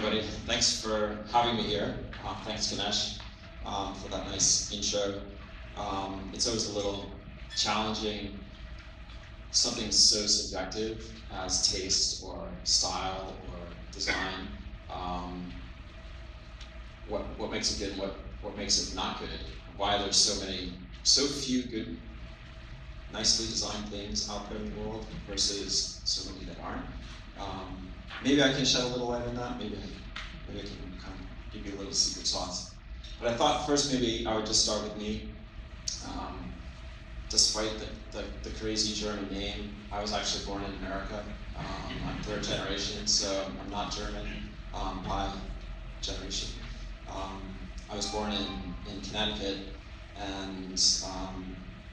everybody. Thanks for having me here. Thanks, Ganesh, for that nice intro. It's always a little challenging, something so subjective as taste or style or design. What makes it good? What makes it not good? Why there's so few good, nicely designed things out there in the world versus so many that aren't. Maybe I can shed a little light on that. Maybe I can kind of give you a little secret sauce. But I thought first maybe I would just start with me. Despite the crazy German name, I was actually born in America. I'm third generation, so I'm not German by generation. I was born in Connecticut, and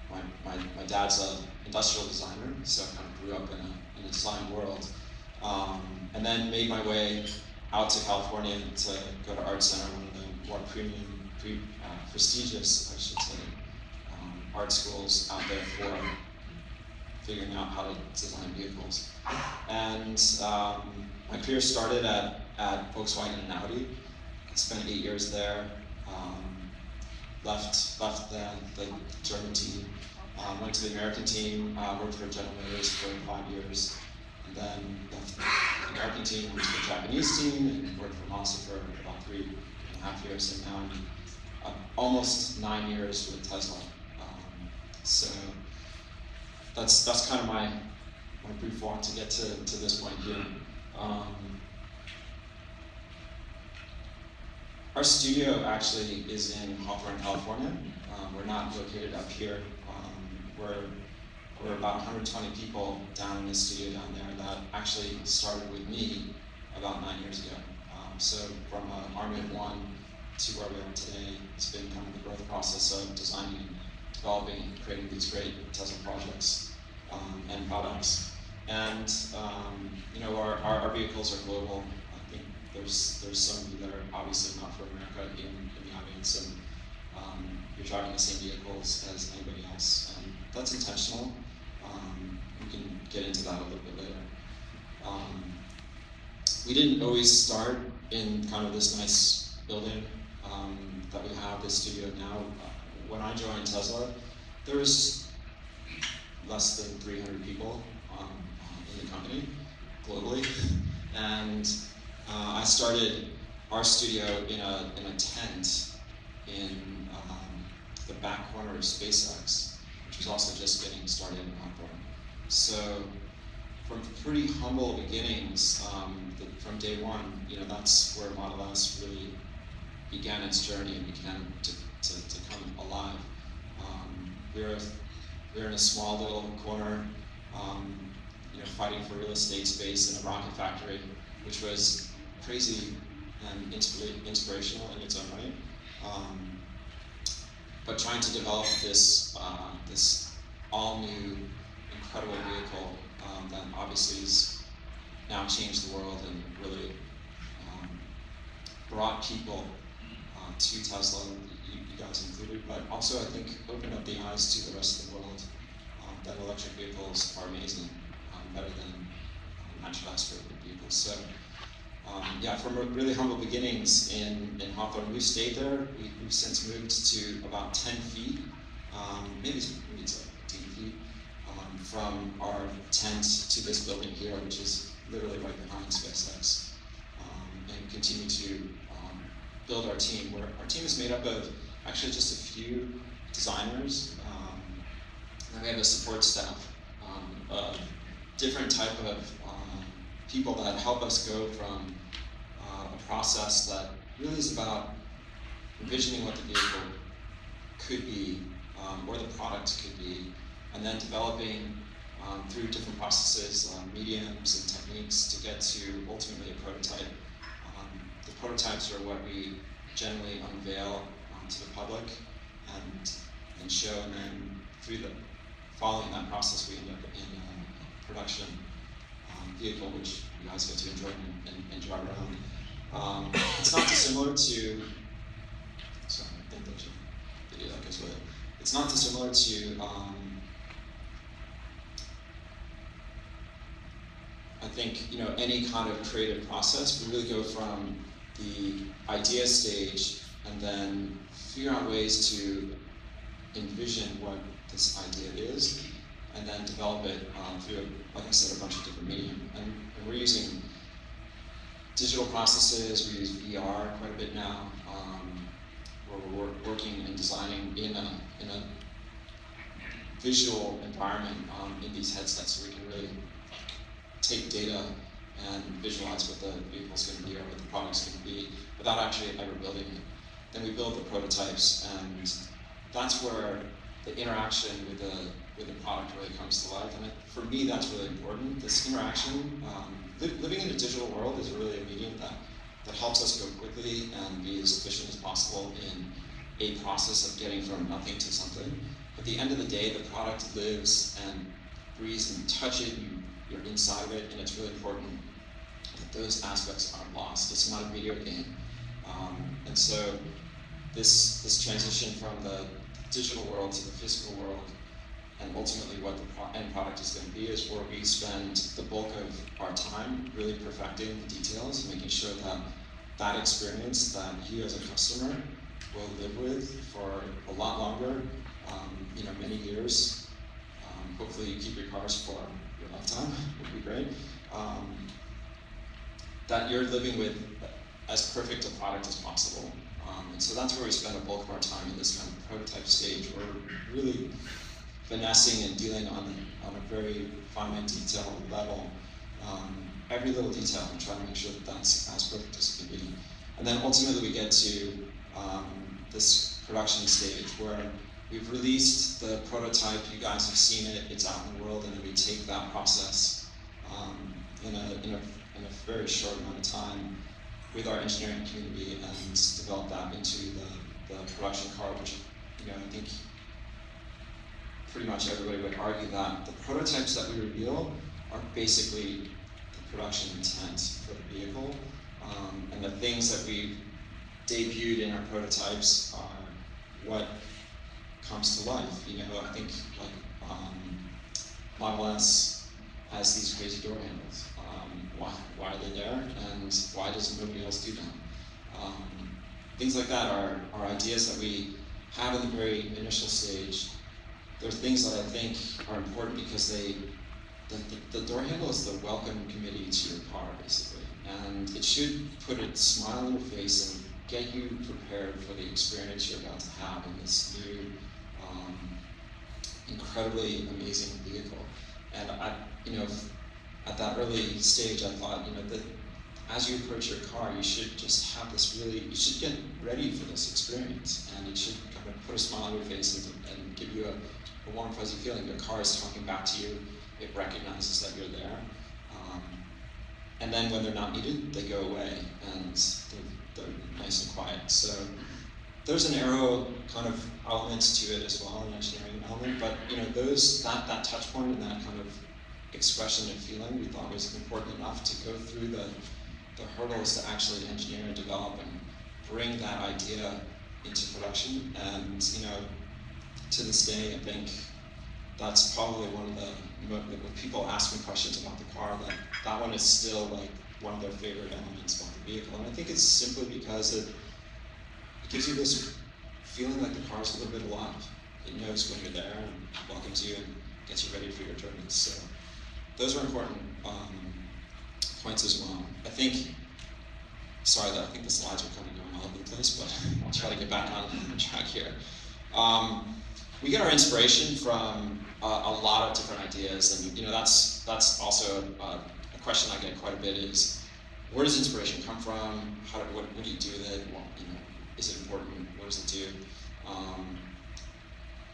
my dad's an industrial designer, so I kind of grew up in a design world. And then made my way out to California to go to Art Center, one of the more prestigious, I should say, art schools out there for figuring out how to design vehicles. And my career started at Volkswagen and Audi. I spent 8 years there. Left the German team, went to the American team, worked for General Motors for 5 years, and then left the American team, went to the Japanese team, and worked for Mazda for about 3.5 years, and now I'm almost 9 years with Tesla. So that's kind of my brief walk to get to this point here. Our studio actually is in Hawthorne, California. We're not located up here. We're about 120 people down in the studio down there that actually started with me about 9 years ago. So from an army of one to where we are today, it's been kind of the growth process of designing, developing, creating these great Tesla projects and products. And our vehicles are global. I think there's some of you that are obviously not from America in the audience, and you're driving the same vehicles as anybody else, and that's intentional. We can get into that a little bit later. We didn't always start in kind of this nice building that we have, this studio now. When I joined Tesla, there was less than 300 people in the company globally, and I started our studio in a tent in the back corner of SpaceX, which was also just getting started in Hawthorne. So from pretty humble beginnings, from day one, that's where Model S really began its journey and began to come alive. We're in a small little corner, fighting for real estate space in a rocket factory, which was crazy and inspirational in its own right. But trying to develop this all-new, incredible vehicle that obviously has now changed the world and really brought people to Tesla, you guys included, but also I think opened up the eyes to the rest of the world that electric vehicles are amazing, better than natural aspirated vehicles. So from really humble beginnings in Hawthorne, we've stayed there. We've since moved to about 10 feet, maybe it's like 10 feet, from our tent to this building here, which is literally right behind SpaceX, and continue to build our team. Our team is made up of actually just a few designers, and we have a support staff of different type of people that help us go from a process that really is about envisioning what the vehicle could be, or the product could be, and then developing through different processes, mediums and techniques to get to ultimately a prototype. The prototypes are what we generally unveil to the public and show, and then following that process, we end up in a production vehicle, which you guys get to enjoy and drive around. It's not dissimilar to, sorry, I think there's a video that goes with it. It's not dissimilar to, I think, you know, any kind of creative process, we really go from the idea stage and then figure out ways to envision what this idea is, and then develop it through, like I said, a bunch of different medium. And we're using digital processes, we use VR quite a bit now, where we're working and designing in a visual environment in these headsets, so we can really take data and visualize what the vehicle's going to be or what the product's going to be without actually ever building it. Then we build the prototypes, and that's where the interaction with the product really comes to life. And for me, that's really important. This interaction, living in a digital world is really a medium that helps us go quickly and be as efficient as possible in a process of getting from nothing to something. At the end of the day, the product lives and breathes, and you touch it, you're inside of it, and it's really important that those aspects aren't lost. It's not a video game. And so this transition from the digital world to the physical world, and ultimately what the end product is going to be, is where we spend the bulk of our time really perfecting the details, making sure that that experience that you as a customer will live with for a lot longer, you know, many years. Hopefully you keep your cars for your lifetime, would be great. That you're living with as perfect a product as possible. And so that's where we spend a bulk of our time in this kind of prototype stage. We're really finessing and dealing on a very finite detail level, every little detail, and trying to make sure that that's as perfect as it can be. And then ultimately we get to this production stage where we've released the prototype, you guys have seen it, it's out in the world, and then we take that process in a very short amount of time with our engineering community and develop that into the production car, which, you know, I think pretty much everybody would argue that the prototypes that we reveal are basically the production intent for the vehicle, and the things that we debuted in our prototypes are what comes to life. You know, I think like Model S has these crazy door handles. Why are they there, and why does nobody else do them? Things like that are ideas that we have in the very initial stage. They're things that I think are important because the door handle is the welcome committee to your car, basically. And it should put a smile on your face and get you prepared for the experience you're about to have in this new, incredibly amazing vehicle. And at that early stage, I thought, that as you approach your car, you should just have this you should get ready for this experience, and it should kind of put a smile on your face and give you a warm, fuzzy feeling. Your car is talking back to you, it recognizes that you're there. And then when they're not needed, they go away, and they're nice and quiet. So there's an aero kind of element to it as well, an engineering element, but that touch point and that kind of expression and feeling we thought was important enough to go through the hurdles to actually engineer and develop and bring that idea into production. And to this day, I think that's probably one of when people ask me questions about the car, that one is still like one of their favorite elements about the vehicle. And I think it's simply because it gives you this feeling like the car's a little bit alive. It knows when you're there and welcomes you and gets you ready for your journey. So those are important points as well. I think the slides are kind of going all over the place, but I'll try to get back on track here. We get our inspiration from a lot of different ideas, and that's also a question I get quite a bit is, where does inspiration come from? What do you do with it? Well, is it important? What does it do?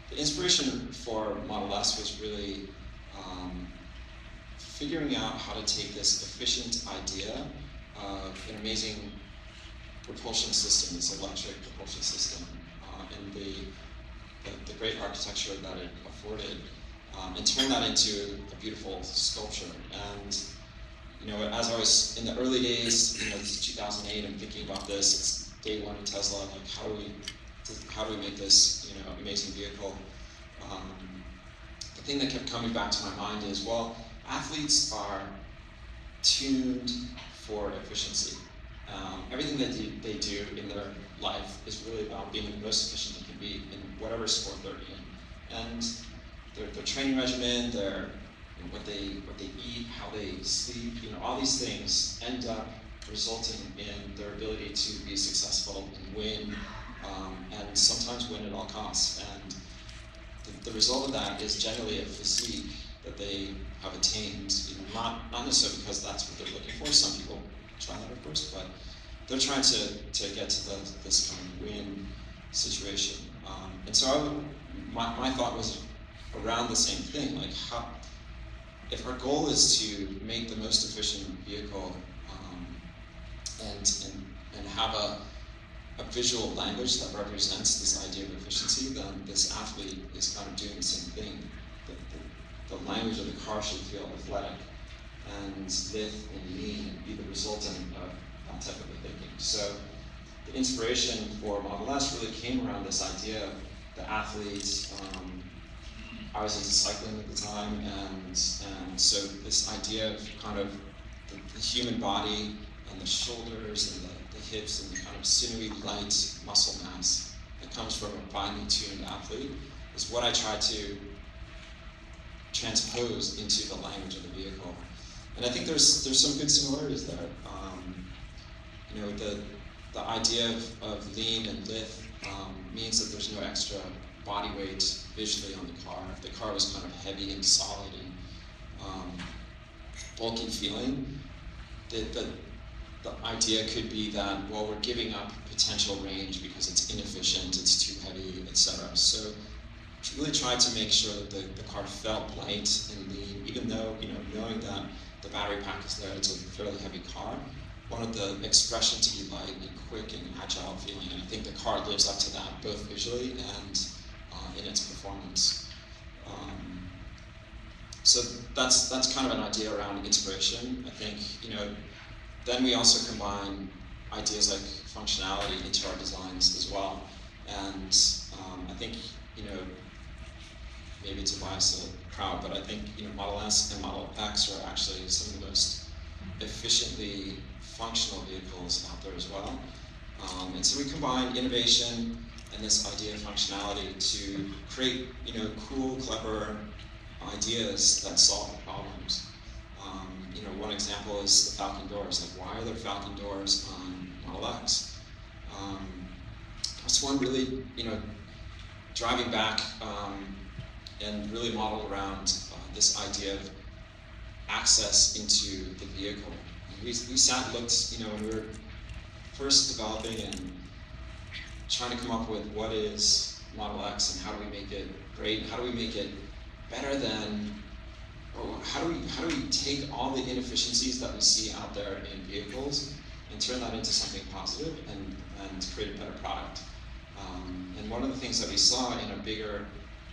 The inspiration for Model S was really figuring out how to take this efficient idea of an amazing propulsion system, this electric propulsion system, and the great architecture that it afforded, and turn that into a beautiful sculpture. And as I was in the early days, this is 2008, I'm thinking about this. It's day one in Tesla. Like, how do we make this amazing vehicle? The thing that kept coming back to my mind is, well, athletes are tuned for efficiency. Everything that they do in their life is really about being the most efficient they can be in whatever sport they're in. And their training regimen, what they eat, how they sleep, all these things end up resulting in their ability to be successful and win, and sometimes win at all costs. And the result of that is generally a physique that they have attained, not necessarily because that's what they're looking for. Some people try that, of course, but they're trying to get to this kind of win situation. And so my thought was around the same thing, like if our goal is to make the most efficient vehicle, and have a visual language that represents this idea of efficiency, then this athlete is kind of doing the same thing. The language of the car should feel athletic and lithe and lean and be the resultant of that type of a thinking. So the inspiration for Model S really came around this idea of the athlete. I was into cycling at the time, and so this idea of kind of the human body and the shoulders and the hips and the kind of sinewy, light muscle mass that comes from a finely tuned athlete is what I try to transpose into the language of the vehicle. And I think there's some good similarities there. The idea of lean and lithe means that there's no extra body weight visually on the car. If the car was kind of heavy and solid and bulky feeling, the idea could be that, well, we're giving up potential range because it's inefficient, it's too heavy, etc. So really tried to make sure that the car felt light and lean, even though, knowing that the battery pack is there, it's a fairly heavy car. Wanted the expression to be light and quick and agile feeling, and I think the car lives up to that, both visually and in its performance. So that's kind of an idea around inspiration. I think, then we also combine ideas like functionality into our designs as well. And I think, maybe to bias the crowd, but I think, Model S and Model X are actually some of the most efficiently functional vehicles out there as well. And so we combine innovation and this idea of functionality to create, cool, clever ideas that solve the problems. One example is the Falcon doors. Like, why are there Falcon doors on Model X? That's one really, driving back and really modeled around this idea of access into the vehicle. We sat and looked, when we were first developing and trying to come up with what is Model X and how do we make it great, how do we make it better than, or how do we take all the inefficiencies that we see out there in vehicles and turn that into something positive and create a better product. And one of the things that we saw in a bigger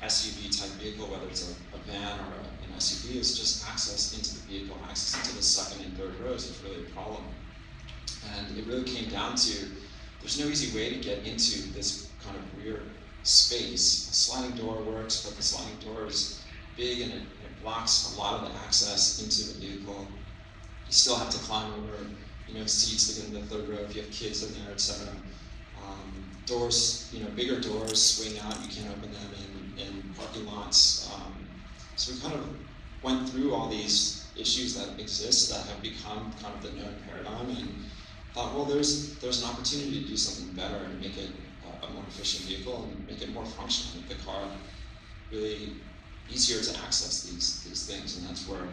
SUV type vehicle, whether it's a van or an SUV, is just access into the vehicle, access into the second and third rows is really a problem. And it really came down to, there's no easy way to get into this kind of rear space. A sliding door works, but the sliding door is big and it blocks a lot of the access into the vehicle. You still have to climb over, seats to get in the third row if you have kids in there, etc. Doors, bigger doors swing out. You can't open them in parking lots. So we kind of went through all these issues that exist that have become kind of the known paradigm, and thought, well, there's an opportunity to do something better and make it a more efficient vehicle and make it more functional, make the car really easier to access these things. And that's where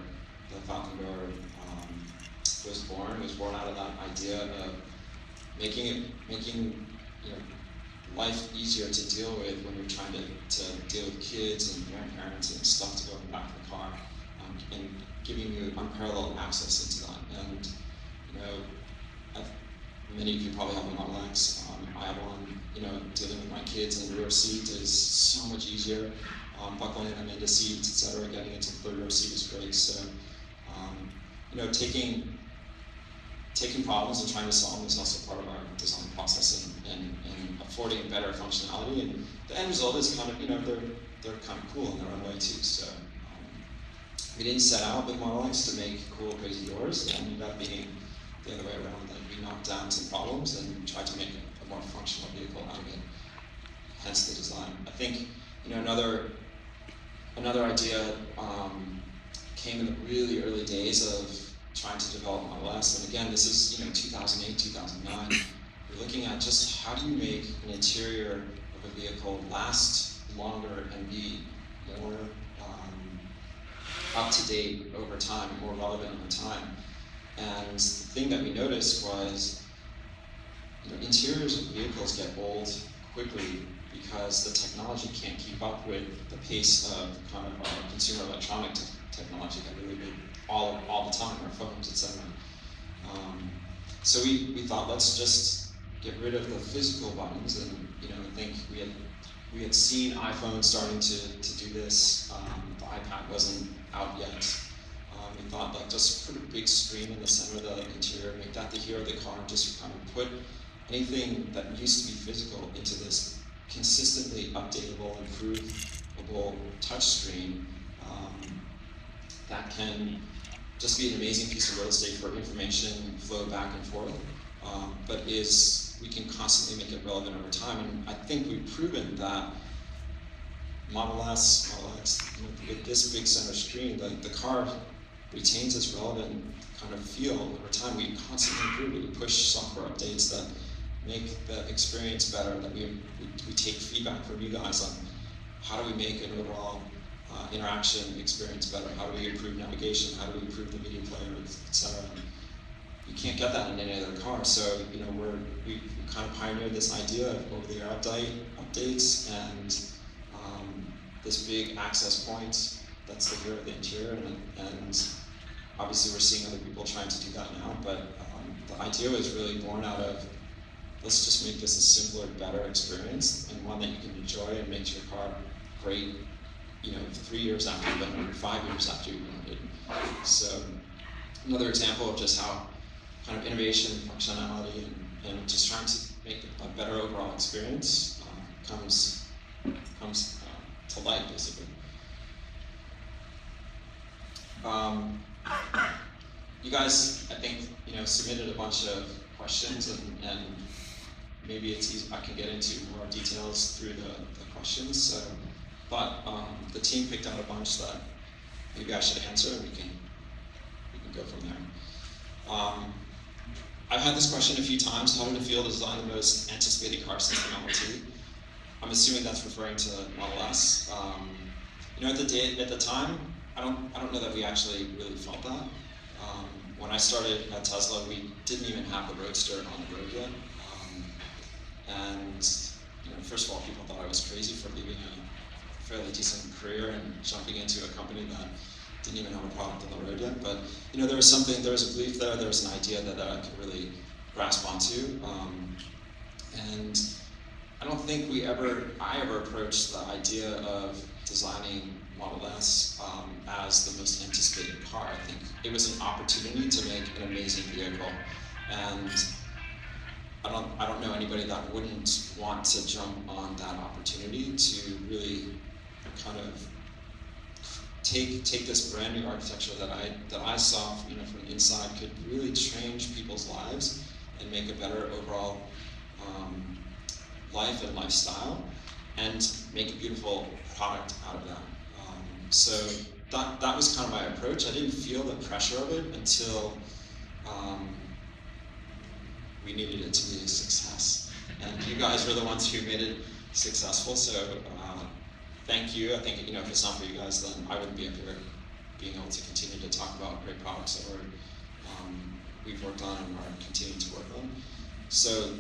the Falcon door was born. It was born out of that idea of making life easier to deal with when you're trying to deal with kids and grandparents and stuff to go in the back of the car, and giving you unparalleled access into that. And many of you probably have a Model X. I have one. Dealing with my kids in the rear seat is so much easier. Buckling them into seats, etc. Getting into the third row seat is great. So, taking problems and trying to solve them is also part of our design process and affording better functionality. And the end result is kind of, they're kind of cool in their own way too. So, we didn't set out with Model X to make cool, crazy doors. It ended up being the other way around, that we knocked down some problems and tried to make a more functional vehicle out of it, hence the design. I think, another idea came in the really early days of trying to develop Model S, and again, this is 2008, 2009. We're looking at just how do you make an interior of a vehicle last longer and be more up to date over time, more relevant over time. And the thing that we noticed was, interiors of vehicles get old quickly because the technology can't keep up with the pace of kind of our consumer electronic technology that we live in all the time, our phones, etc. So we thought, let's just get rid of the physical buttons, and I think we had seen iPhones starting to do this. The iPad wasn't out yet. We thought, like, just put a big screen in the center of the interior, make that the hero of the car, and just kind of put anything that used to be physical into this consistently updatable, improvable touchscreen that can just be an amazing piece of real estate for information flow back and forth, but we can constantly make it relevant over time. And I think we've proven that Model S, Model X, with this big center screen, the car retains its relevant kind of feel over time. We constantly improve it. We push software updates that make the experience better, that we take feedback from you guys on how do we make an overall interaction experience better, how do we improve navigation, how do we improve the media player, etc. You can't get that in any other car, so we kind of pioneered this idea of over-the-air updates and this big access point that's the hero of the interior, and obviously we're seeing other people trying to do that now, but the idea was really born out of, let's just make this a simpler, better experience, and one that you can enjoy and makes your car great, 3 years after you've been, or 5 years after you've owned it. So another example of just how kind of innovation, functionality, and just trying to make a better overall experience comes to light, basically. You guys, I think, submitted a bunch of questions, and maybe it's easy, I can get into more details through the questions. So, but the team picked out a bunch that maybe I should answer, and we can go from there. I've had this question a few times: how did it feel to design the most anticipated car since the Model T? I'm assuming that's referring to Model S. At the time, I don't know that we actually really felt that. When I started at Tesla, we didn't even have the Roadster on the road yet. And first of all, people thought I was crazy for leaving a fairly decent career and jumping into a company that didn't even have a product on the road yet. But there was a belief there was an idea that I could really grasp onto. And I don't think I ever approached the idea of designing Model S as the most anticipated car. I think it was an opportunity to make an amazing vehicle, and I don't know anybody that wouldn't want to jump on that opportunity to really kind of take this brand new architecture that I saw from the inside could really change people's lives and make a better overall life and lifestyle, and make a beautiful product out of that. So that was kind of my approach. I didn't feel the pressure of it until we needed it to be a success. And you guys were the ones who made it successful, so thank you. I think if it's not for you guys, then I wouldn't be up here being able to continue to talk about great products that we've worked on and are continuing to work on. So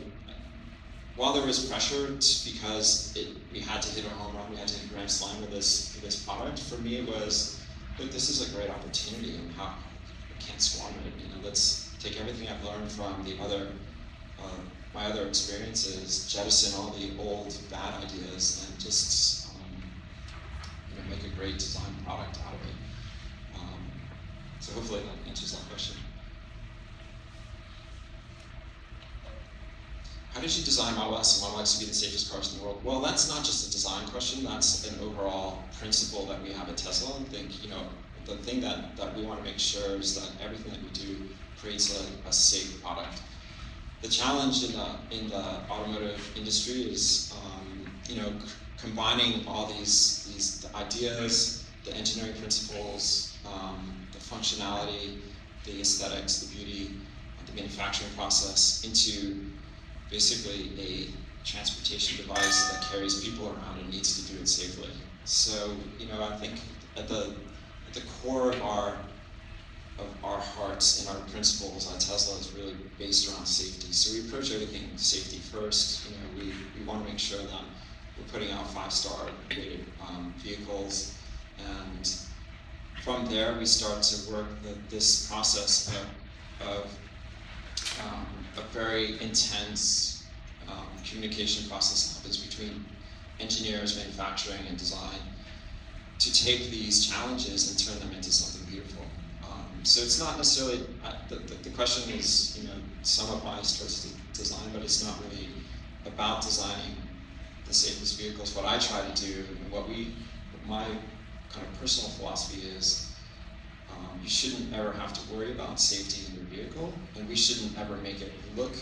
while there was pressure because we had to hit a home run, we had to hit a grand slam with this product, for me it was, look, this is a great opportunity, and I can't squander it. Let's take everything I've learned from my other experiences, jettison all the old bad ideas, and just make a great design product out of it. So hopefully that answers that question. How did you design Model S and Model X to be the safest cars in the world? Well, that's not just a design question, that's an overall principle that we have at Tesla. I think, the thing that we want to make sure is that everything that we do creates a safe product. The challenge in the automotive industry is combining all these ideas, the engineering principles, the functionality, the aesthetics, the beauty, the manufacturing process into basically a transportation device that carries people around and needs to do it safely. So I think at the core of our hearts and our principles at Tesla is really based around safety. So we approach everything safety first. We want to make sure that we're putting out 5-star rated vehicles, and from there we start to work this process of a very intense communication process that happens between engineers, manufacturing, and design to take these challenges and turn them into something beautiful. So it's not necessarily, the question is, somewhat biased towards design, but it's not really about designing the safest vehicles. What I try to do, and my kind of personal philosophy is, you shouldn't ever have to worry about safety in your vehicle, and we shouldn't ever make it look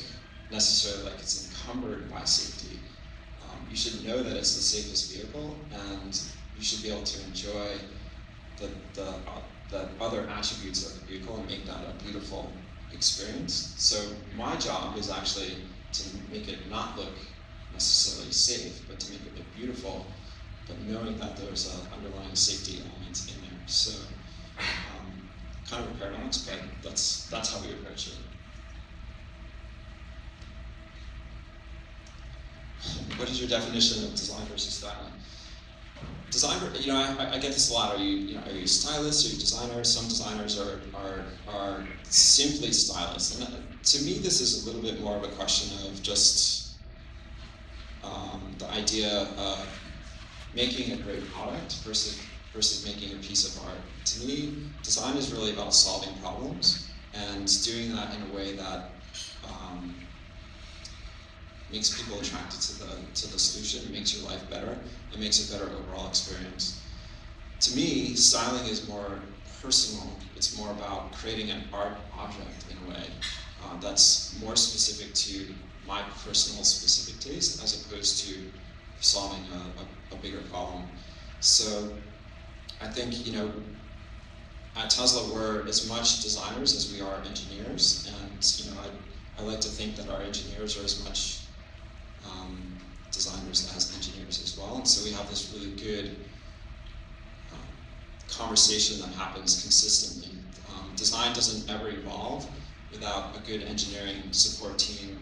necessarily like it's encumbered by safety. You should know that it's the safest vehicle, and you should be able to enjoy the other attributes of the vehicle and make that a beautiful experience. So my job is actually to make it not look necessarily safe, but to make it look beautiful, but knowing that there's an underlying safety element in there. So kind of a paradox, but that's how we approach it. What is your definition of design versus styling? Design, I get this a lot. Are you a stylist? Are you a designer? Some designers are simply stylists. And to me, this is a little bit more of a question of just the idea of making a great product versus making a piece of art. To me, design is really about solving problems and doing that in a way that makes people attracted to the solution, makes your life better, and makes a better overall experience. To me, styling is more personal. It's more about creating an art object in a way that's more specific to my personal specific taste as opposed to solving a bigger problem. So I think, at Tesla we're as much designers as we are engineers, and I like to think that our engineers are as much designers as engineers as well. And so we have this really good conversation that happens consistently. Design doesn't ever evolve without a good engineering support team,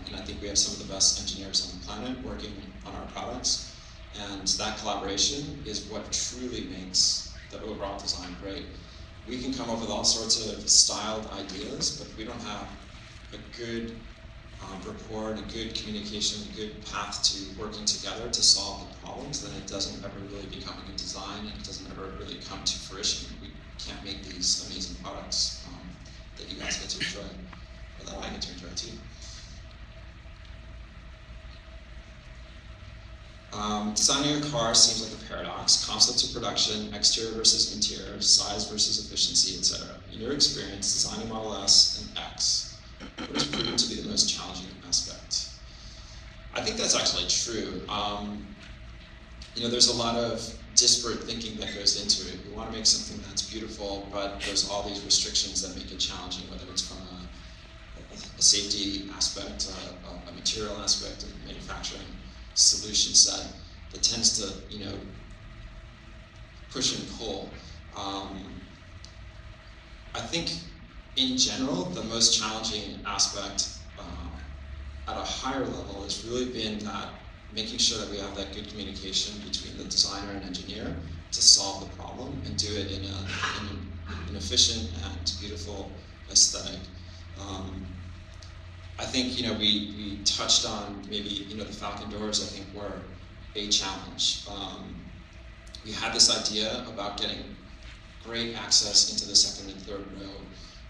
and I think we have some of the best engineers on the planet working on our products, and that collaboration is what truly makes the overall design great. We can come up with all sorts of styled ideas, but if we don't have a good rapport and a good communication, a good path to working together to solve the problems, then it doesn't ever really become a good design, and it doesn't ever really come to fruition. We can't make these amazing products that you guys get to enjoy, or that I get to enjoy too. Designing a car seems like a paradox. Concept to production, exterior versus interior, size versus efficiency, etc. In your experience, designing Model S and X, what has proven to be the most challenging aspect? I think that's actually true. There's a lot of disparate thinking that goes into it. We want to make something that's beautiful, but there's all these restrictions that make it challenging, whether it's from a safety aspect, a material aspect, a manufacturing solution set that tends to, push and pull. I think in general, the most challenging aspect at a higher level has really been that making sure that we have that good communication between the designer and engineer to solve the problem and do it in an efficient and beautiful aesthetic. I think we touched on maybe the Falcon doors. I think were a challenge. We had this idea about getting great access into the second and third row.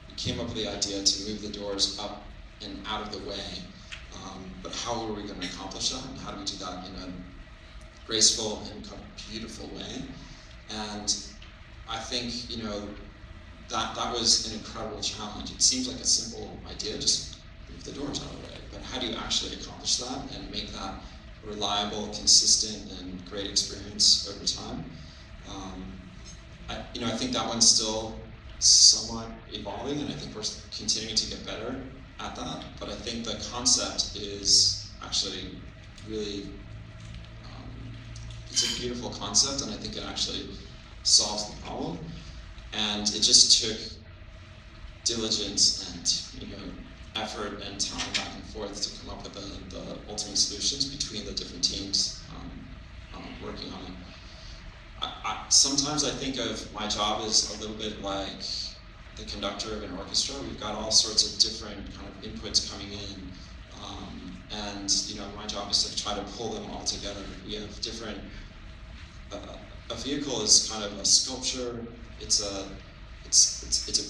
We came up with the idea to move the doors up and out of the way. But how were we going to accomplish that? And how do we do that in a graceful and beautiful way? And I think, that was an incredible challenge. It seems like a simple idea, just move the doors out of the way. But how do you actually accomplish that and make that reliable, consistent, and great experience over time? I think that one's still somewhat evolving, and I think we're continuing to get better at that. But I think the concept is actually really, it's a beautiful concept, and I think it actually solves the problem. And it just took diligence and effort and time back and forth to come up with the ultimate solutions between the different teams working on it. Sometimes I think of my job as a little bit like the conductor of an orchestra. We've got all sorts of different kind of inputs coming in, and my job is to try to pull them all together. We have different. A vehicle is kind of a sculpture. It's a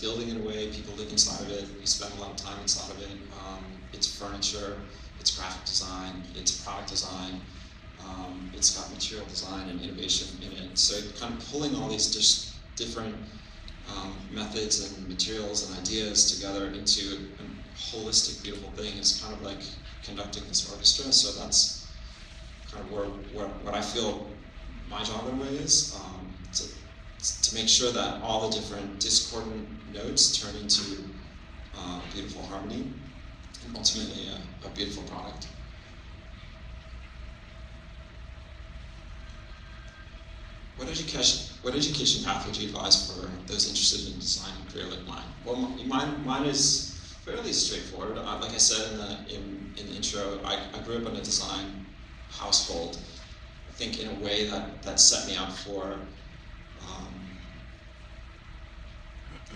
building in a way. People live inside of it. We spend a lot of time inside of it. It's furniture. It's graphic design. It's product design. It's got material design and innovation in it. So kind of pulling all these different methods and materials and ideas together into a holistic, beautiful thing is kind of like conducting this orchestra. So that's kind of what I feel my job in a way is, to make sure that all the different discordant notes turn into beautiful harmony and ultimately a beautiful product. What education path would you advise for those interested in design and career like mine? Well, mine is fairly straightforward. Like I said in the intro, I grew up in a design household. I think in a way that set me up for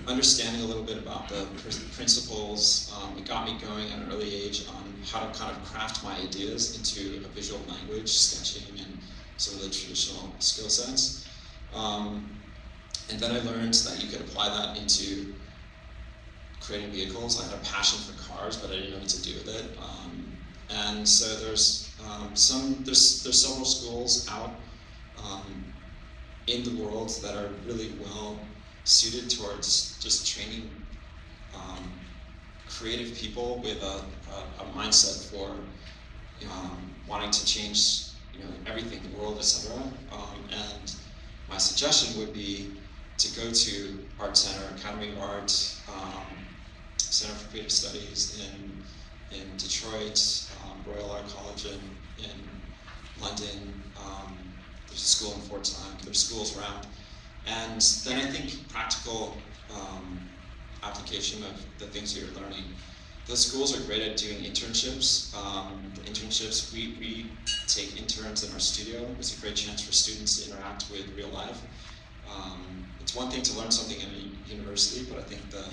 understanding a little bit about the principles. It got me going at an early age on how to kind of craft my ideas into a visual language, sketching, and some of the traditional skill sets. And then I learned that you could apply that into creating vehicles. I had a passion for cars, but I didn't know what to do with it. And so there's several schools out in the world that are really well suited towards just training creative people with a mindset for wanting to change everything, the world, etc. And my suggestion would be to go to Art Center, Academy of Art, Center for Creative Studies in Detroit, Royal Art College in London. There's a school in Fort Sac. There's schools around. And then I think practical application of the things you're learning. Those schools are great at doing internships. The internships, we take interns in our studio. It's a great chance for students to interact with real life. It's one thing to learn something in a university, but I think the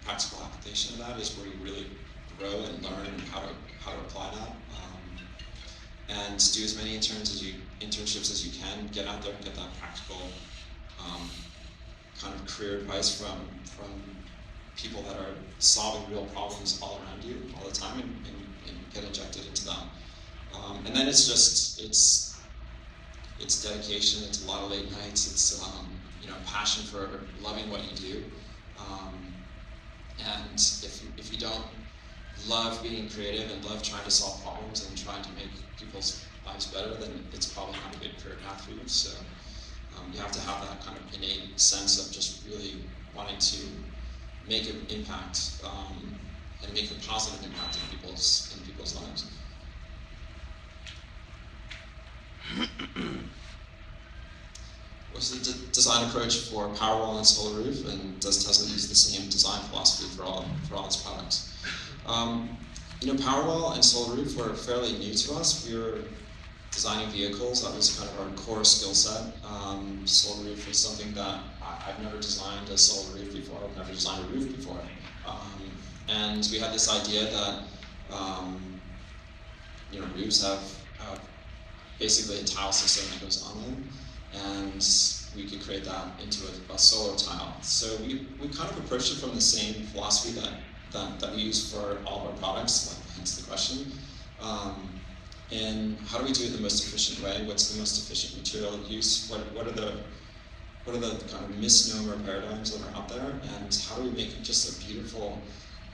practical application of that is where you really grow and learn and how to apply that. And do as many internships as you can. Get out there and get that practical kind of career advice from people that are solving real problems all around you all the time, and get injected into them. And then it's dedication. It's a lot of late nights. It's passion for loving what you do. And if you don't love being creative and love trying to solve problems and trying to make people's lives better, then it's probably not a good career path for you. So you have to have that kind of innate sense of just really wanting to make an impact and make a positive impact in people's lives. What's the design approach for Powerwall and Solar Roof, and does Tesla use the same design philosophy for all its products? Powerwall and Solar Roof were fairly new to us. We were designing vehicles. That was kind of our core skill set. Solar Roof was something that I've never designed a solar roof before. I've never designed a roof before. And we had this idea that roofs have basically a tile system that goes on them, and we could create that into a solar tile. So we kind of approached it from the same philosophy that we use for all of our products, hence the question. And how do we do it the most efficient way? What's the most efficient material use? What are what are the kind of misnomer paradigms that are out there, and how do we make just a beautiful,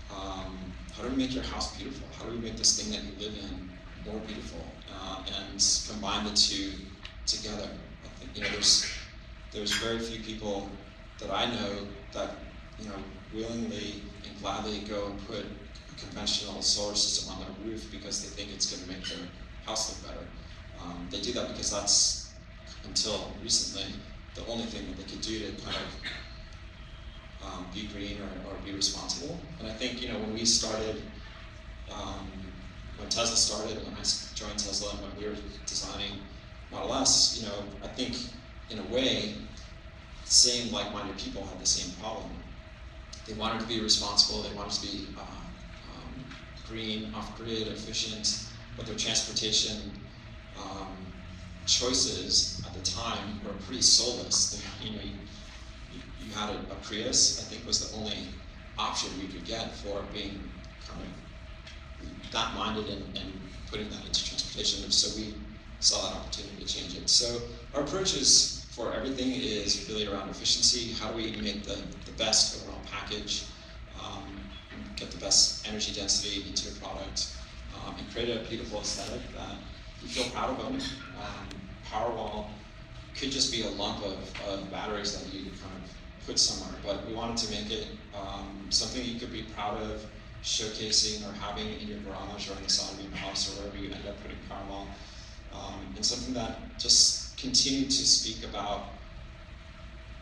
how do we make your house beautiful? How do we make this thing that you live in more beautiful, and combine the two together? I think, there's very few people that I know that, willingly and gladly go and put a conventional solar system on their roof because they think it's going to make their house look better. They do that because that's, until recently, the only thing that they could do to kind of be green or be responsible. And I think, when we started, when Tesla started, when I joined Tesla, and when we were designing Model S, I think in a way, same like-minded people had the same problem. They wanted to be responsible, they wanted to be green, off-grid, efficient, but their transportation choices at the time were pretty soulless. You had a Prius, I think, was the only option we could get for being kind of that minded and putting that into transportation. So we saw that opportunity to change it. So our approach is, for everything, is really around efficiency. How do we make the best overall package, get the best energy density into your product, and create a beautiful aesthetic that you feel proud of owning. Powerwall could just be a lump of batteries that you kind of put somewhere, but we wanted to make it something you could be proud of showcasing or having in your garage or on the side of your house or wherever you end up putting Powerwall, and something that just continued to speak about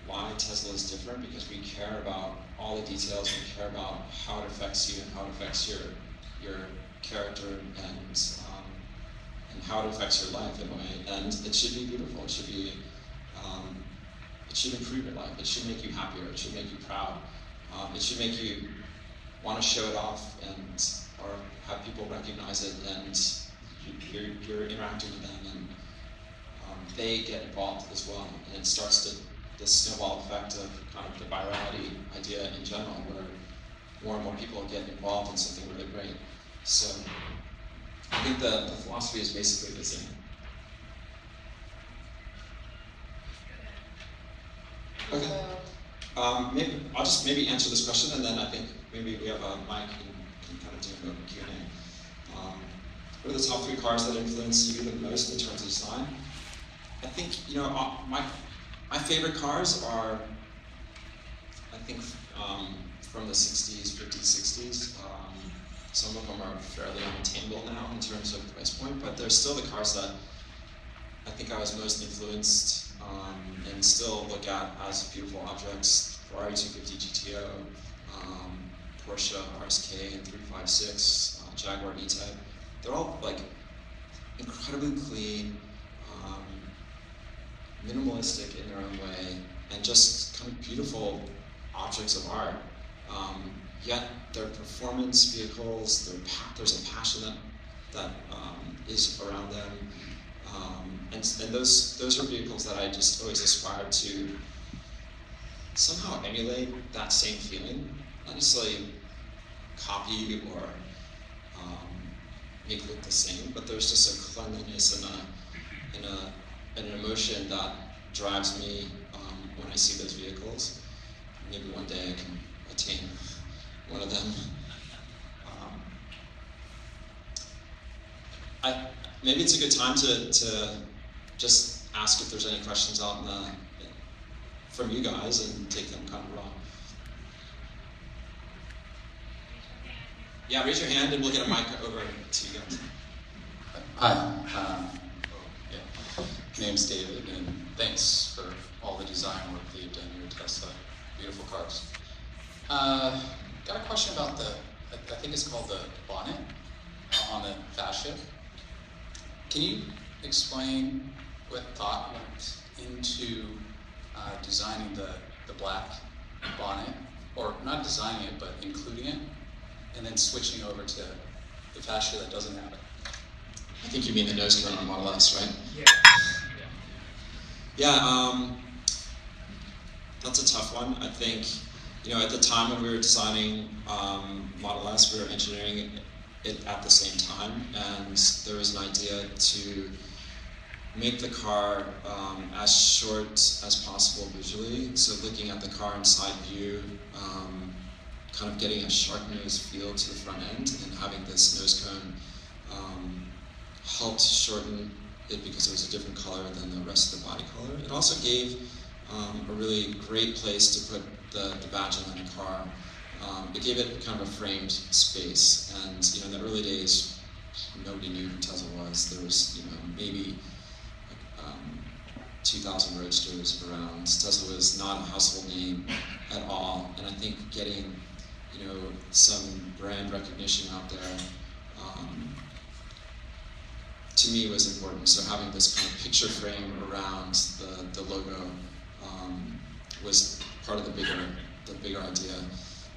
why Tesla is different, because we care about all the details, we care about how it affects you and how it affects your character and how it affects your life in a way. And it should be beautiful. It should be, it should improve your life. It should make you happier. It should make you proud. It should make you want to show it off or have people recognize it, and you're interacting with them, and they get involved as well. And it starts the snowball effect of kind of the virality idea in general, where more and more people get involved in something really great. So I think the philosophy is basically the same. Okay. I'll just maybe answer this question, and then I think maybe we have a mic and can kind of do a Q&A. What are the top 3 cars that influenced you the most in terms of design? I think, my favorite cars are, I think, from the 60s, 50s, 60s. Some of them are fairly unattainable now in terms of price point, but they're still the cars that I think I was most influenced and still look at as beautiful objects. Ferrari 250 GTO, Porsche RSK and 356, Jaguar E-Type. They're all like incredibly clean, minimalistic in their own way, and just kind of beautiful objects of art. Yet they're performance vehicles. There's a passion that is around them, and those are vehicles that I just always aspire to somehow emulate that same feeling, not necessarily copy or make it look the same, but there's just a cleanliness and an emotion that drives me when I see those vehicles. Maybe one day I can attain one of them. Maybe it's a good time to just ask if there's any questions out from you guys and take them kind of raw. Yeah, raise your hand and we'll get a mic over to you guys. Hi, name's David, and thanks for all the design work that you've done here at Tesla. Beautiful cars. Got a question about I think it's called the bonnet on the fascia. Can you explain what thought went into designing the black bonnet, or not designing it, but including it, and then switching over to the fascia that doesn't have it? I think you mean the nose cone on Model S, right? Yeah. Yeah, that's a tough one. I think, at the time when we were designing Model S, we were engineering it at the same time, and there was an idea to make the car as short as possible visually. So looking at the car in side view, kind of getting a sharp nose feel to the front end, and having this nose cone helped shorten it because it was a different color than the rest of the body color. It also gave a really great place to put the badge on the car. It gave it kind of a framed space, and in the early days, nobody knew who Tesla was. There was maybe 2,000 roadsters around. Tesla was not a household name at all, and I think getting some brand recognition out there to me was important. So having this kind of picture frame around the logo was part of the bigger idea.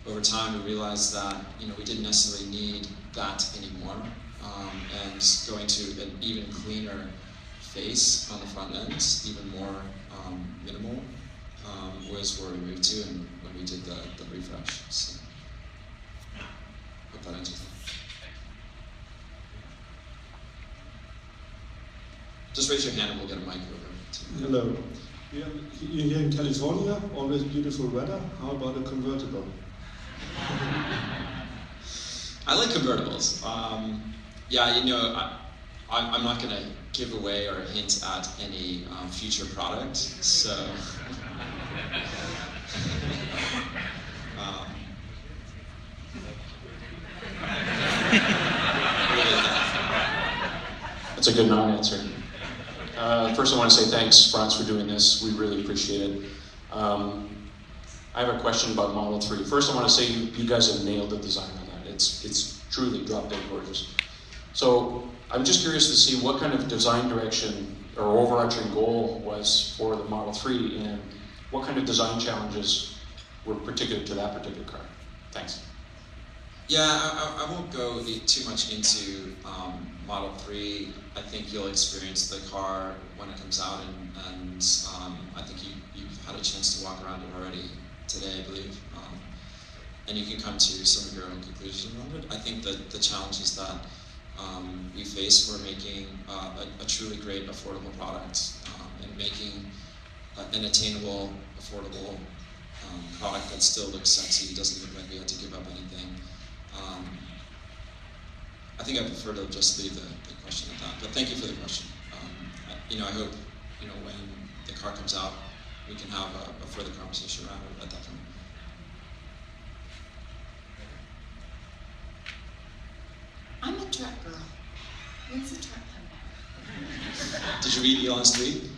Over time, we realized that we didn't necessarily need that anymore, and going to an even cleaner face on the front end, even more minimal, was where we moved to, and when we did the refresh. So, hope that answers that. Just raise your hand and we'll get a mic over. Hello. You're here in California, always beautiful weather. How about a convertible? I like convertibles. I'm not going to give away or hint at any future product, so. That's a good non-answer. First, I want to say thanks, Franz, for doing this. We really appreciate it. I have a question about Model 3. First, I want to say you guys have nailed the design on that. It's truly drop-dead gorgeous. So I'm just curious to see what kind of design direction or overarching goal was for the Model 3, and what kind of design challenges were particular to that particular car. Thanks. Yeah, I won't go too much into Model 3. I think you'll experience the car when it comes out, and I think you've had a chance to walk around it already today, I believe. And you can come to some of your own conclusions around it. I think that the challenges that we face were making a truly great, affordable product, and making an attainable, affordable product that still looks sexy, doesn't look like we had to give up anything. I think I prefer to just leave the question at that, but thank you for the question. I hope, when the car comes out, we can have a further conversation around it at that time. I'm a truck girl. When's the truck come back? Did you read Elon's tweet?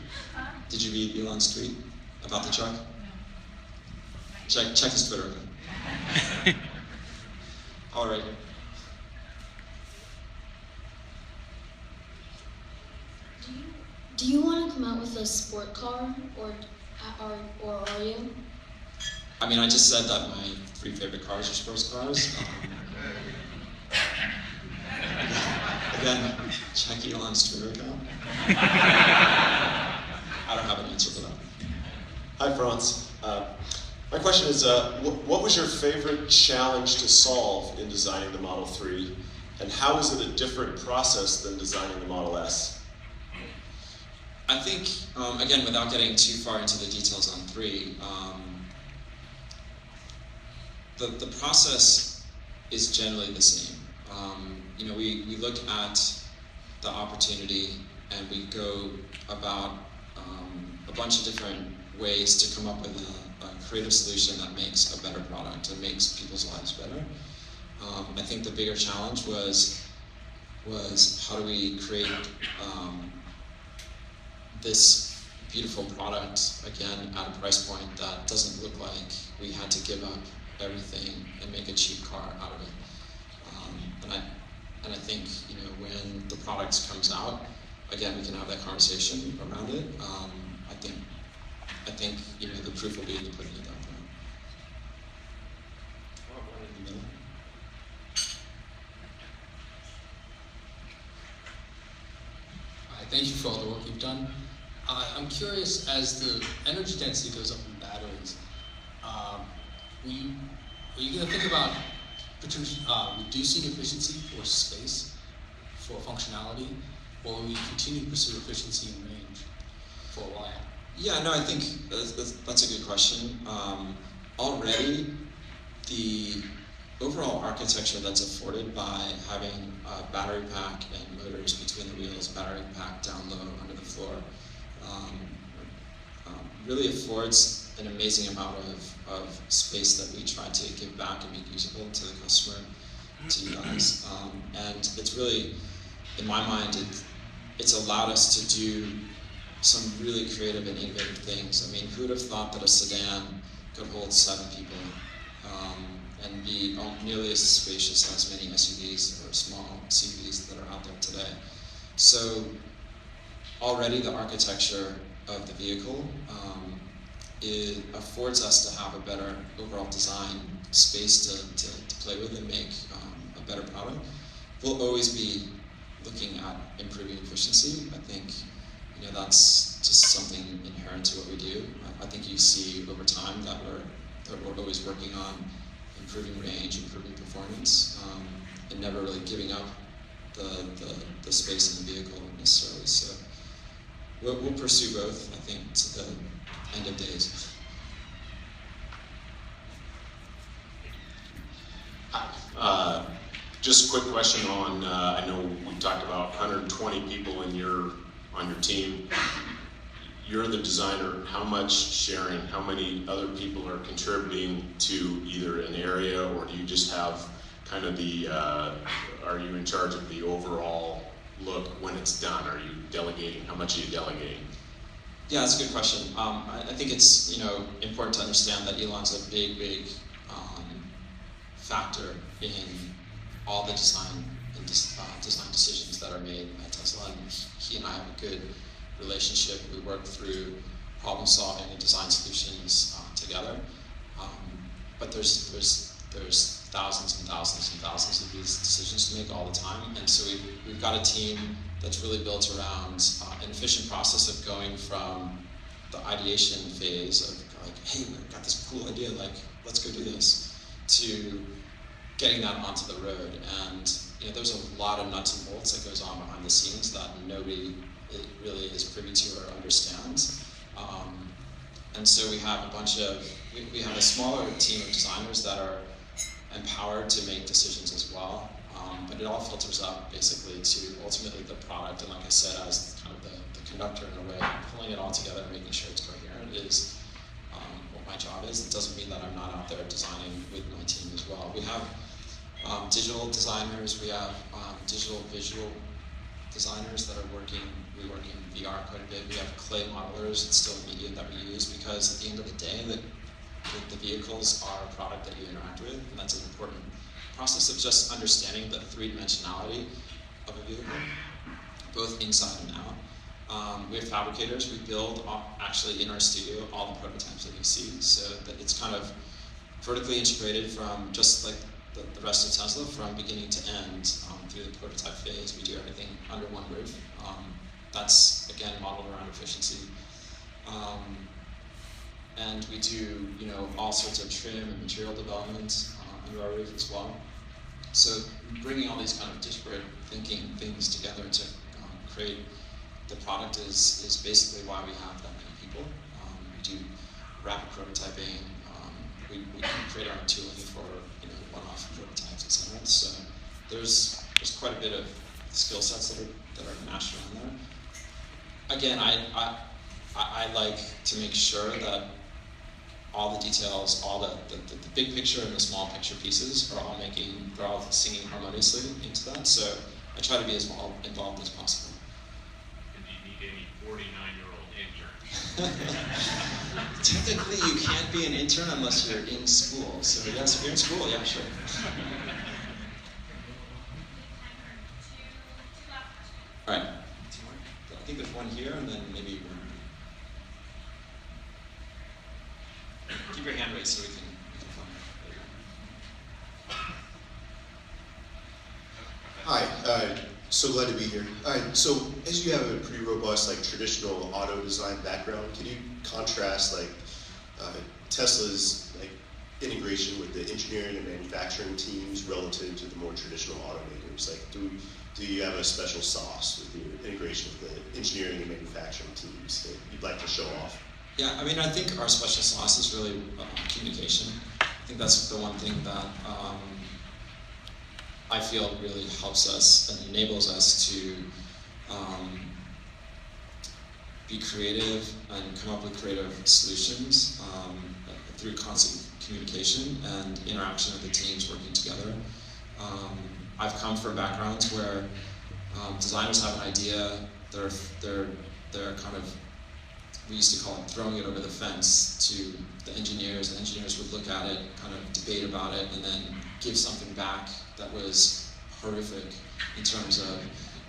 Did you read Elon's tweet about the truck? No. Check his Twitter account. All right. Do you want to come out with a sport car, or are you? I mean, I just said that my 3 favorite cars are sports cars. Again, check Elon's Twitter account. I don't have an answer for that. Hi, Franz. My question is, what was your favorite challenge to solve in designing the Model 3, and how is it a different process than designing the Model S? I think, again, without getting too far into the details on 3, the process is generally the same. We look at the opportunity and we go about a bunch of different ways to come up with a creative solution that makes a better product and makes people's lives better. I think the bigger challenge was how do we create this beautiful product, again, at a price point that doesn't look like we had to give up everything and make a cheap car out of it. And I think, when the product comes out, again, we can have that conversation around it. I think the proof will be in the pudding at that point. One in the middle. Hi, thank you for all the work you've done. I'm curious, as the energy density goes up in batteries, are you going to think about reducing efficiency for space, for functionality? or will you continue to pursue efficiency and range for a while? Yeah, no, I think that's a good question. Already, the overall architecture that's afforded by having a battery pack and motors between the wheels, battery pack down low under the floor, really affords an amazing amount of space that we try to give back and make usable to the customer, to you guys. And it's really, in my mind, it's allowed us to do some really creative and innovative things. I mean, who would have thought that a sedan could hold 7 people and be nearly as spacious as many SUVs or small CVs that are out there today? So already the architecture of the vehicle it affords us to have a better overall design space to play with and make a better product. We'll always be looking at improving efficiency. I think that's just something inherent to what we do. I think you see over time that we're always working on improving range, improving performance, and never really giving up the space in the vehicle necessarily. So we'll pursue both, I think, to the end of days. Just a quick question on, I know we talked about 120 people on your team. You're the designer. How much sharing, how many other people are contributing to either an area, or do you just have kind of are you in charge of the overall look when it's done? Are you delegating? How much are you delegating? Yeah, that's a good question. I think it's important to understand that Elon's a big factor in all the design and design decisions that are made at Tesla, and he and I have a good relationship. We work through problem solving and design solutions together. But there's thousands and thousands and thousands of these decisions to make all the time, and so we've got a team that's really built around an efficient process of going from the ideation phase of like, hey, we've got this cool idea, like let's go do this, to getting that onto the road. And there's a lot of nuts and bolts that goes on behind the scenes that nobody really is privy to or understands. And so we have we have a smaller team of designers that are empowered to make decisions as well. But it all filters up basically to ultimately the product. And like I said, as kind of the conductor in a way, pulling it all together and making sure it's coherent is what my job is. It doesn't mean that I'm not out there designing with my team as well. We have digital designers, we have digital visual designers that are working. We work in VR quite a bit. We have clay modelers. It's still a medium that we use because at the end of the day, the vehicles are a product that you interact with, and that's an important process of just understanding the three-dimensionality of a vehicle, both inside and out. We have fabricators. We build actually in our studio all the prototypes that you see, so that it's kind of vertically integrated from just like the rest of Tesla from beginning to end through the prototype phase. We do everything under one roof. That's again modeled around efficiency. And we do all sorts of trim and material development under our roof as well. So bringing all these kind of disparate thinking things together to create the product is basically why we have that many people. We do rapid prototyping. We create our tooling for one-off prototypes, etc. So there's quite a bit of skill sets that are matched around there. Again, I like to make sure that all the details, all the big picture and the small picture pieces are all singing harmoniously into that. So I try to be as involved as possible. And do you need any 49-year-old intern? Technically, you can't be an intern unless you're in school. So yes, if you're in school, yeah, sure. All right. I think there's one here, and then maybe one. Keep your hand raised so we can find it. Hi, so glad to be here. All right, so as you have a pretty robust, traditional auto design background, can you contrast, Tesla's, integration with the engineering and manufacturing teams relative to the more traditional automakers? Do you have a special sauce with your integration of the engineering and manufacturing teams that you'd like to show off? Yeah, I mean, I think our special sauce is really communication. I think that's the one thing that I feel really helps us and enables us to be creative and come up with creative solutions through constant communication and interaction of the teams working together. I've come from backgrounds where designers have an idea, they're kind of, we used to call it throwing it over the fence to the engineers. The engineers would look at it, kind of debate about it, and then give something back that was horrific in terms of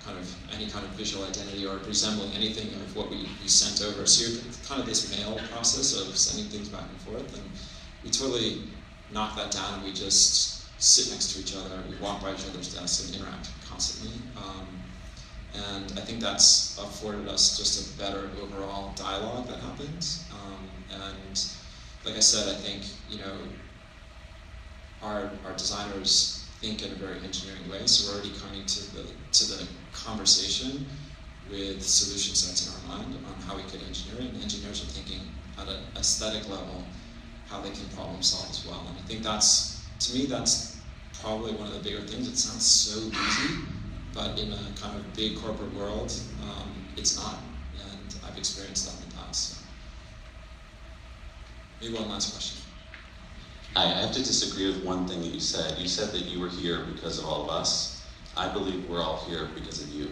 kind of any kind of visual identity or resembling anything of what we sent over. So you're kind of this mail process of sending things back and forth, and we totally knock that down, and we just sit next to each other, we walk by each other's desks and interact constantly. And I think that's afforded us just a better overall dialogue that happens. And like I said, I think, you know, our designers think in a very engineering way, so we're already coming to the conversation with solution sets in our mind on how we could engineer it, and engineers are thinking at an aesthetic level how they can problem solve as well. And I think that's, to me, that's probably one of the bigger things. It sounds so easy, but in a kind of big corporate world, it's not, and I've experienced that in the past. So. Maybe one last question. I have to disagree with one thing that you said. You said that you were here because of all of us. I believe we're all here because of you.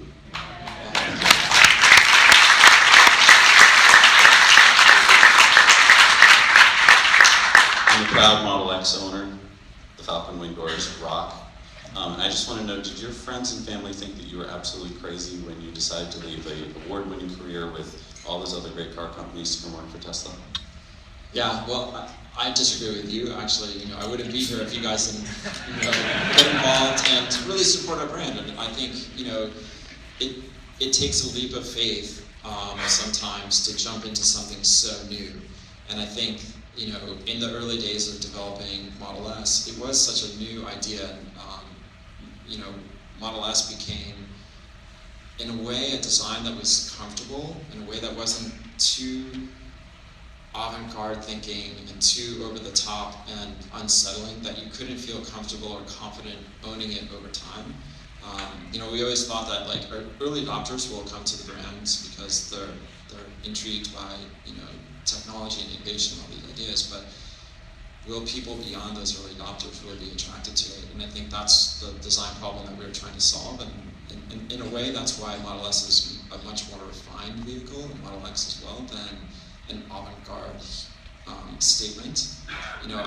I'm a proud Model X owner. The Falcon Wing doors rock. And I just want to know, did your friends and family think that you were absolutely crazy when you decided to leave an award-winning career with all those other great car companies to come work for Tesla? Yeah, well, I disagree with you. Actually, you know, I wouldn't be here if you guys didn't, you know, get involved and really support our brand. And I think, you know, it takes a leap of faith sometimes to jump into something so new. And I think, you know, in the early days of developing Model S, it was such a new idea. And, you know, Model S became, in a way, a design that was comfortable, in a way that wasn't too avant-garde thinking and too over the top and unsettling, that you couldn't feel comfortable or confident owning it over time. You know, we always thought that like our early adopters will come to the brands because they're intrigued by, you know, technology and innovation and all these ideas, but will people beyond those early adopters really be attracted to it? And I think that's the design problem that we're trying to solve, and in a way that's why Model S is a much more refined vehicle, and Model X as well, than an avant-garde statement. You know,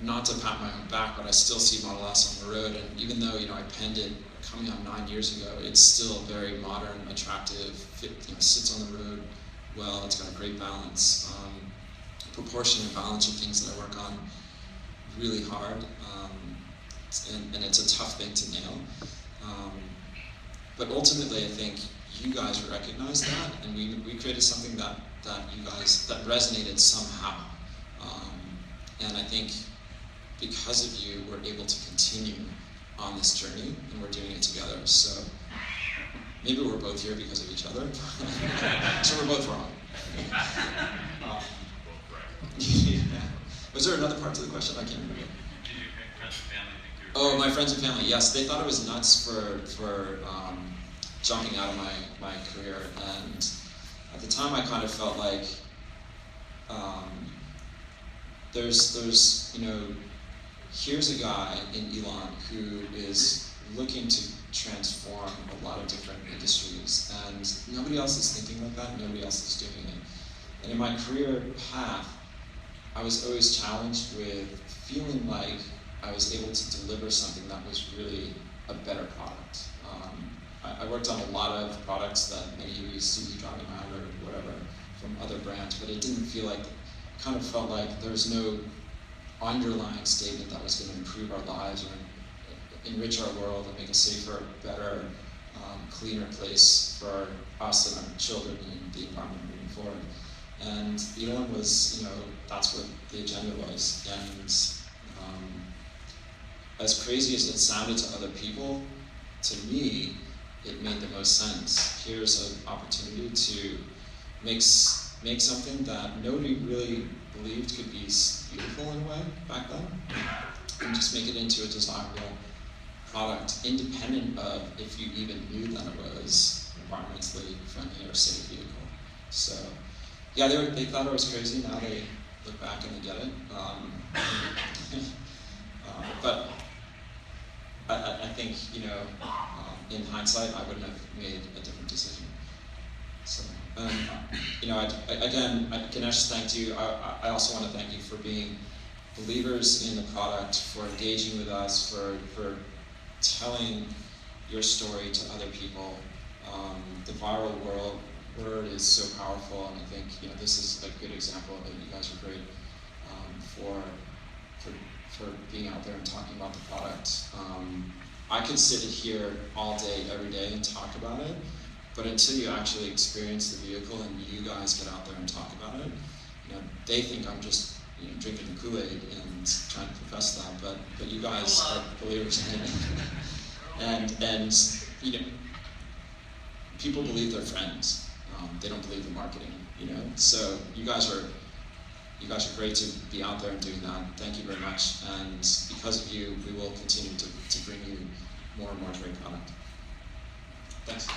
not to pat my own back, but I still see Model S on the road, and even though, you know, I penned it coming on 9 years ago, it's still very modern, attractive, you know, sits on the road well, it's got a great balance, proportion and balance are things that I work on really hard, and it's a tough thing to nail. But ultimately, I think you guys recognize that, and we created something that you guys, that resonated somehow. And I think because of you, we're able to continue on this journey, and we're doing it together. So maybe we're both here because of each other. So we're both wrong. Yeah. Was there another part to the question? I can't remember. Did your friends and family think you were Oh, my friends and family, yes. They thought I was nuts for jumping out of my career. And at the time, I kind of felt like there's you know, here's a guy in Elon who is looking to transform a lot of different industries, and nobody else is thinking like that, nobody else is doing it. And in my career path, I was always challenged with feeling like I was able to deliver something that was really a better product. I worked on a lot of products that maybe you see driving around or whatever from other brands, but it didn't feel like, kind of felt like there was no underlying statement that was going to improve our lives or enrich our world and make a safer, better, cleaner place for us and our children and the environment moving forward. And Elon was, you know, that's what the agenda was. And as crazy as it sounded to other people, to me, it made the most sense. Here's an opportunity to make something that nobody really believed could be beautiful in a way back then, and just make it into a desirable product, independent of if you even knew that it was environmentally friendly or safe vehicle. So, yeah, they thought it was crazy. Now they look back and they get it. But I think, in hindsight, I wouldn't have made a different decision. So, again, Ganesh thanked you. I also want to thank you for being believers in the product, for engaging with us, for telling your story to other people. The viral word is so powerful, and I think this is a good example of it. You guys are great for being out there and talking about the product. I could sit here all day, every day, and talk about it, but until you actually experience the vehicle and you guys get out there and talk about it, they think I'm just drinking the Kool-Aid and trying to profess that, but you guys are believers in it. And people believe their friends. They don't believe the marketing, So you guys are great to be out there and doing that. Thank you very much. And because of you, we will continue to bring you more and more great product. Thanks.